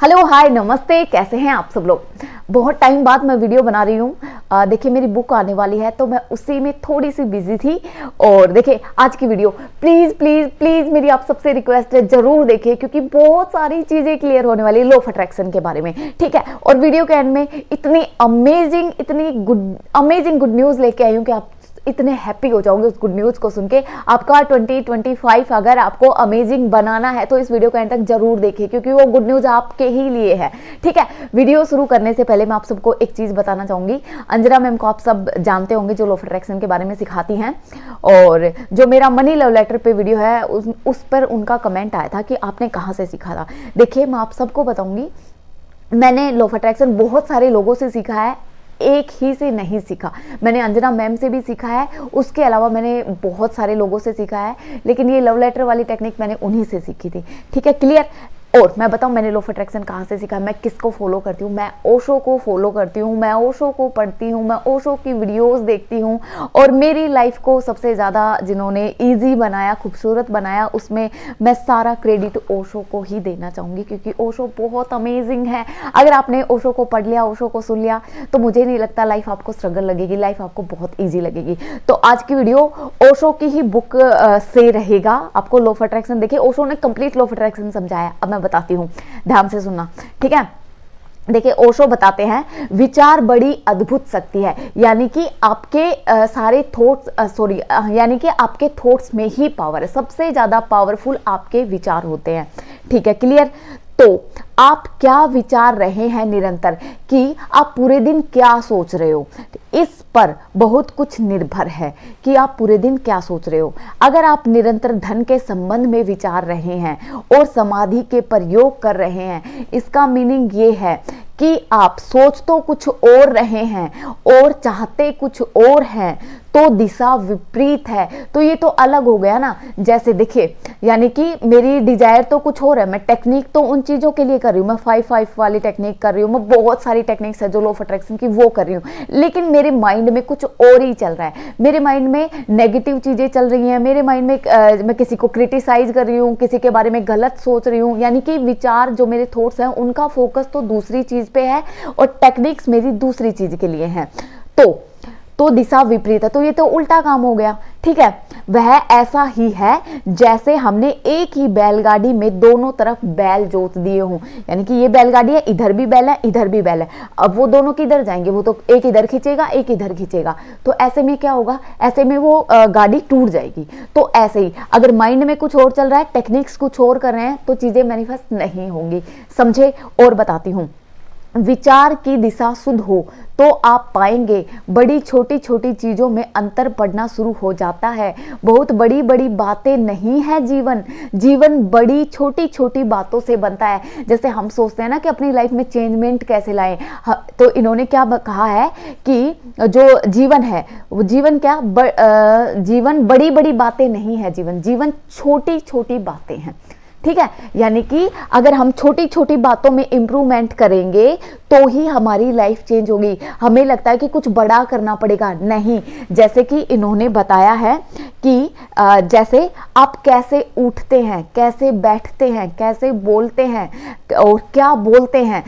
Hello hi नमस्ते, कैसे हैं आप सब लोग। बहुत टाइम बाद मैं वीडियो बना रही हूँ। देखिए मेरी बुक आने वाली है तो मैं उसी में थोड़ी सी बिजी थी। और देखिए आज की वीडियो प्लीज प्लीज प्लीज मेरी आप सबसे रिक्वेस्ट है, जरूर देखिए क्योंकि बहुत सारी चीजें क्लियर होने वाली है लॉ ऑफ अट्रैक्शन के बारे में, ठीक है। और वीडियो के एंड में इतनी अमेजिंग गुड न्यूज लेके आई हूँ कि आप इतने हैप्पी हो जाओगे उस गुड न्यूज को सुन के। आपका 2025 अगर आपको अमेजिंग बनाना है तो इस वीडियो को एंड तक जरूर देखिए क्योंकि वो गुड न्यूज आपके ही लिए है, ठीक है। वीडियो शुरू करने से पहले मैं आप सबको एक चीज बताना चाहूंगी। अंजना मैम को आप सब जानते होंगे जो लॉ ऑफ अट्रैक्शन के बारे में सिखाती हैं, और जो मेरा मनी लव लेटर पे वीडियो है उस पर उनका कमेंट आया था कि आपने कहाँ से सीखा था। देखिए मैं आप सबको बताऊंगी, मैंने लॉ ऑफ अट्रैक्शन बहुत सारे लोगों से सीखा है, एक ही से नहीं सीखा। मैंने अंजना मैम से भी सीखा है, उसके अलावा मैंने बहुत सारे लोगों से सीखा है, लेकिन ये लव लेटर वाली टेक्निक मैंने उन्हीं से सीखी थी, ठीक है, क्लियर। और मैं बताऊं मैंने लॉ ऑफ अट्रैक्शन कहाँ से सीखा, मैं किसको फॉलो करती हूँ। मैं ओशो को फॉलो करती हूँ, मैं ओशो को पढ़ती हूँ, मैं ओशो की वीडियोस देखती हूँ। और मेरी लाइफ को सबसे ज़्यादा जिन्होंने इजी बनाया, खूबसूरत बनाया, उसमें मैं सारा क्रेडिट ओशो को ही देना चाहूँगी क्योंकि ओशो बहुत अमेजिंग है। अगर आपने ओशो को पढ़ लिया, ओशो को सुन लिया, तो मुझे नहीं लगता लाइफ आपको स्ट्रगल लगेगी, लाइफ आपको बहुत ईजी लगेगी। तो आज की वीडियो ओशो की ही बुक से रहेगा। आपको लॉ ऑफ अट्रैक्शन, देखिए ओशो ने कंप्लीट लॉ ऑफ अट्रैक्शन समझाया, अब मैं बताती हूँ, ध्यान से सुनना, ठीक है। देखिए ओशो बताते हैं विचार बड़ी अद्भुत शक्ति है, यानी कि आपके सारे थॉट्स यानी कि आपके थॉट्स में ही पावर है। सबसे ज्यादा पावरफुल आपके विचार होते हैं, ठीक है, क्लियर। तो आप क्या विचार रहे हैं निरंतर, कि आप पूरे दिन क्या सोच रहे हो, इस पर बहुत कुछ निर्भर है कि आप पूरे दिन क्या सोच रहे हो। अगर आप निरंतर धन के संबंध में विचार रहे हैं और समाधि के प्रयोग कर रहे हैं, इसका मीनिंग ये है कि आप सोच तो कुछ और रहे हैं और चाहते कुछ और हैं, तो दिशा विपरीत है। तो ये तो अलग हो गया ना। जैसे देखिए, यानी कि मेरी डिजायर तो कुछ और है, मैं टेक्निक तो उन चीजों के लिए कर रही हूँ, मैं 5-5 वाली टेक्निक कर रही हूँ, मैं बहुत सारी टेक्निक्स है जो लॉ ऑफ अट्रैक्शन की वो कर रही हूँ, लेकिन मेरे माइंड में कुछ और ही चल रहा है। मेरे माइंड में नेगेटिव चीजें चल रही हैं, मेरे माइंड में मैं किसी को क्रिटिसाइज कर रही हूँ, किसी के बारे में गलत सोच रही हूँ, यानी कि विचार जो मेरे थॉट्स हैं उनका फोकस तो दूसरी चीज पे है और टेक्निक्स मेरी दूसरी चीज के लिए है। तो दिशा विपरीत है, तो ये तो उल्टा काम हो गया, ठीक है। वह ऐसा ही है जैसे हमने एक ही बैलगाड़ी में दोनों तरफ बैल जोत दिए हों, यानी कि ये बैलगाड़ी है, इधर भी बैल है, इधर भी बैल है। अब वो दोनों किधर जाएंगे, वो तो एक इधर खींचेगा, एक इधर खींचेगा, तो ऐसे में क्या होगा, ऐसे में वो गाड़ी टूट जाएगी। तो ऐसे ही अगर माइंड में कुछ और चल रहा है, टेक्निक्स कुछ और कर रहे हैं, तो चीजें मैनिफेस्ट नहीं होंगी, समझे। और बताती हूँ, विचार की दिशा शुद्ध हो तो आप पाएंगे बड़ी छोटी छोटी चीजों में अंतर पड़ना शुरू हो जाता है। बहुत बड़ी बड़ी बातें नहीं है जीवन बड़ी छोटी छोटी बातों से बनता है। जैसे हम सोचते हैं ना कि अपनी लाइफ में चेंजमेंट कैसे लाएं, तो इन्होंने क्या कहा है कि जो जीवन है वो जीवन बड़ी बड़ी बातें नहीं है, जीवन छोटी छोटी बातें हैं, ठीक है। यानी कि अगर हम छोटी छोटी बातों में इंप्रूवमेंट करेंगे तो ही हमारी लाइफ चेंज होगी। हमें लगता है कि कुछ बड़ा करना पड़ेगा, नहीं। जैसे कि इन्होंने बताया है कि जैसे आप कैसे उठते हैं, कैसे बैठते हैं, कैसे बोलते हैं और क्या बोलते हैं,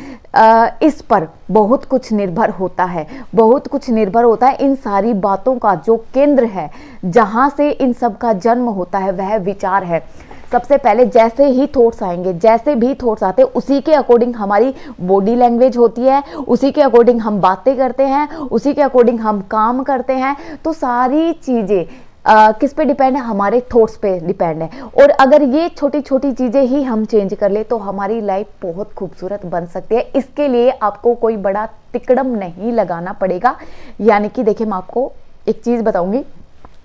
इस पर बहुत कुछ निर्भर होता है, बहुत कुछ निर्भर होता है। इन सारी बातों का जो केंद्र है, जहां से इन सब का जन्म होता है, वह विचार है। सबसे पहले जैसे ही थॉट्स आएंगे, जैसे भी थॉट्स आते हैं, उसी के अकॉर्डिंग हमारी बॉडी लैंग्वेज होती है, उसी के अकॉर्डिंग हम बातें करते हैं, उसी के अकॉर्डिंग हम काम करते हैं। तो सारी चीजें किस पे डिपेंड है, हमारे थॉट्स पे डिपेंड है। और अगर ये छोटी छोटी चीजें ही हम चेंज कर ले तो हमारी लाइफ बहुत खूबसूरत बन सकती है। इसके लिए आपको कोई बड़ा तिकड़म नहीं लगाना पड़ेगा। यानी कि देखिए मैं आपको एक चीज बताऊंगी,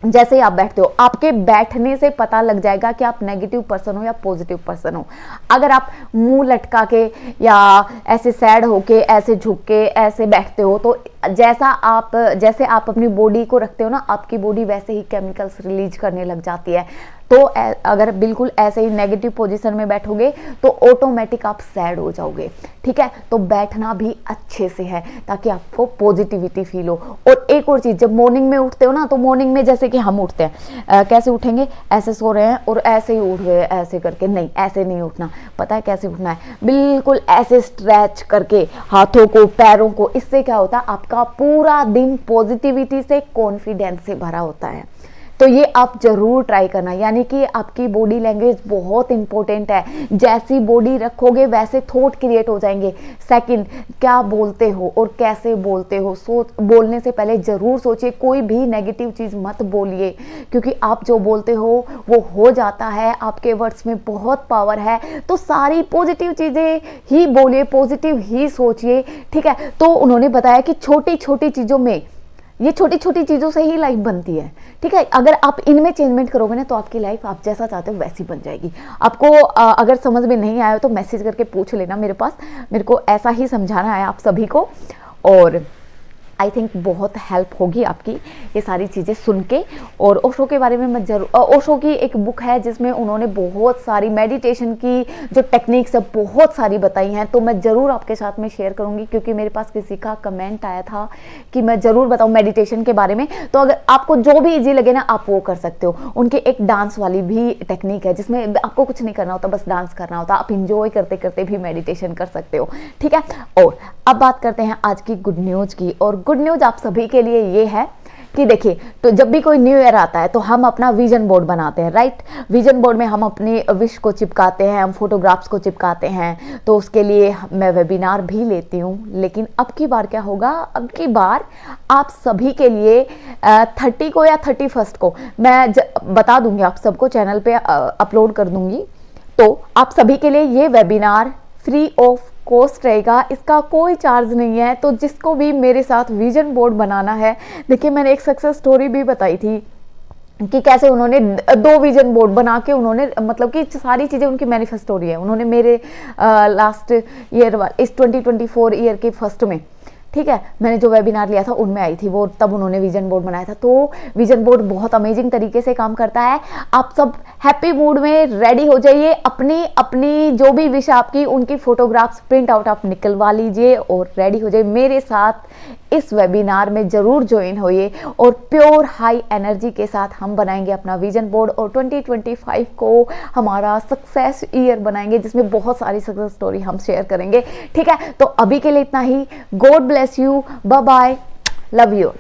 जैसे आप बैठते हो, आपके बैठने से पता लग जाएगा कि आप नेगेटिव पर्सन हो या पॉजिटिव पर्सन हो। अगर आप मुंह लटका के या ऐसे सैड होके, ऐसे झुक के ऐसे बैठते हो, तो जैसे आप अपनी बॉडी को रखते हो ना, आपकी बॉडी वैसे ही केमिकल्स रिलीज करने लग जाती है। तो अगर बिल्कुल ऐसे ही नेगेटिव पोजीशन में बैठोगे तो ऑटोमेटिक आप सैड हो जाओगे, ठीक है। तो बैठना भी अच्छे से है ताकि आपको पॉजिटिविटी फील हो। और एक और चीज़, जब मॉर्निंग में उठते हो ना, तो मॉर्निंग में जैसे कि हम उठते हैं, कैसे उठेंगे, ऐसे सो रहे हैं और ऐसे ही उठ गए ऐसे करके, नहीं ऐसे नहीं उठना। पता है कैसे उठना है, बिल्कुल ऐसे स्ट्रेच करके हाथों को पैरों को। इससे क्या होता है, आपका पूरा दिन पॉजिटिविटी से कॉन्फिडेंस से भरा होता है। तो ये आप जरूर ट्राई करना, यानी कि आपकी बॉडी लैंग्वेज बहुत इंपॉर्टेंट है। जैसी बॉडी रखोगे वैसे थॉट क्रिएट हो जाएंगे। सेकंड, क्या बोलते हो और कैसे बोलते हो, बोलने से पहले जरूर सोचिए, कोई भी नेगेटिव चीज़ मत बोलिए, क्योंकि आप जो बोलते हो वो हो जाता है। आपके वर्ड्स में बहुत पावर है, तो सारी पॉजिटिव चीज़ें ही बोलिए, पॉजिटिव ही सोचिए, ठीक है। तो उन्होंने बताया कि छोटी छोटी चीज़ों में, ये छोटी छोटी चीज़ों से ही लाइफ बनती है, ठीक है। अगर आप इनमें चेंजमेंट करोगे ना, तो आपकी लाइफ आप जैसा चाहते हो वैसी बन जाएगी। आपको अगर समझ में नहीं आया तो मैसेज करके पूछ लेना मेरे पास, मेरे को ऐसा ही समझाना है आप सभी को। और आई थिंक बहुत हेल्प होगी आपकी ये सारी चीज़ें सुन के। और ओशो के बारे में मैं जरूर, ओशो की एक बुक है जिसमें उन्होंने बहुत सारी मेडिटेशन की जो टेक्निक्स है बहुत सारी बताई हैं, तो मैं ज़रूर आपके साथ में शेयर करूंगी, क्योंकि मेरे पास किसी का कमेंट आया था कि मैं ज़रूर बताऊं मेडिटेशन के बारे में। तो अगर आपको जो भी ईजी लगे ना, आप वो कर सकते हो। उनकी एक डांस वाली भी टेक्निक है जिसमें आपको कुछ नहीं करना होता, बस डांस करना होता, आप इंजॉय करते करते भी मेडिटेशन कर सकते हो, ठीक है। और अब बात करते हैं आज की गुड न्यूज़ की। और गुड न्यूज़ आप सभी के लिए ये है कि देखिए, तो जब भी कोई न्यू ईयर आता है तो हम अपना विजन बोर्ड बनाते हैं, राइट। विजन बोर्ड में हम अपनी विश को चिपकाते हैं, हम फोटोग्राफ्स को चिपकाते हैं। तो उसके लिए मैं वेबिनार भी लेती हूँ, लेकिन अब की बार क्या होगा, अब की बार आप सभी के लिए 30 को या 31 को मैं बता दूंगी, आप सबको चैनल पे अपलोड कर दूंगी। तो आप सभी के लिए ये वेबिनार फ्री ऑफ कॉस्ट रहेगा, इसका कोई चार्ज नहीं है। तो जिसको भी मेरे साथ विजन बोर्ड बनाना है, देखिए मैंने एक सक्सेस स्टोरी भी बताई थी कि कैसे उन्होंने 2 विजन बोर्ड बना के, उन्होंने मतलब कि सारी चीज़ें उनकी मैनिफेस्टोरी है। उन्होंने मेरे लास्ट ईयर, इस 2024 ईयर के फर्स्ट में, ठीक है, मैंने जो वेबिनार लिया था उनमें आई थी वो, तब उन्होंने विजन बोर्ड बनाया था। तो विजन बोर्ड बहुत अमेजिंग तरीके से काम करता है। आप सब हैप्पी मूड में रेडी हो जाइए, अपनी अपनी जो भी विश आपकी, उनकी फोटोग्राफ्स प्रिंट आउट आप निकलवा लीजिए और रेडी हो जाइए। मेरे साथ इस वेबिनार में जरूर ज्वाइन होइए और प्योर हाई एनर्जी के साथ हम बनाएंगे अपना विजन बोर्ड और 2025 को हमारा सक्सेस ईयर बनाएंगे, जिसमें बहुत सारी सक्सेस स्टोरी हम शेयर करेंगे, ठीक है। तो अभी के लिए इतना ही। God bless you, bye bye, love you.